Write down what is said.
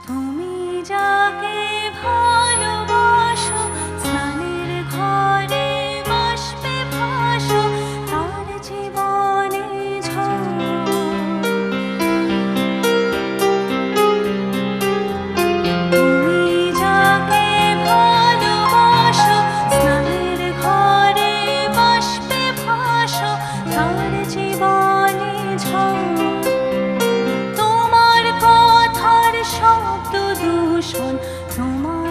তুমি যাকে ভালোবাসো স্নানের ঘরে বাষ্পে ভাসো তার জীবনে ঝড়। তুমি যাকে ভালোবাসো স্নানের ঘরে বাষ্পে ভাসো তার জীবনে ঝড়। তোমার কথার শব্দ দূষণ তোমার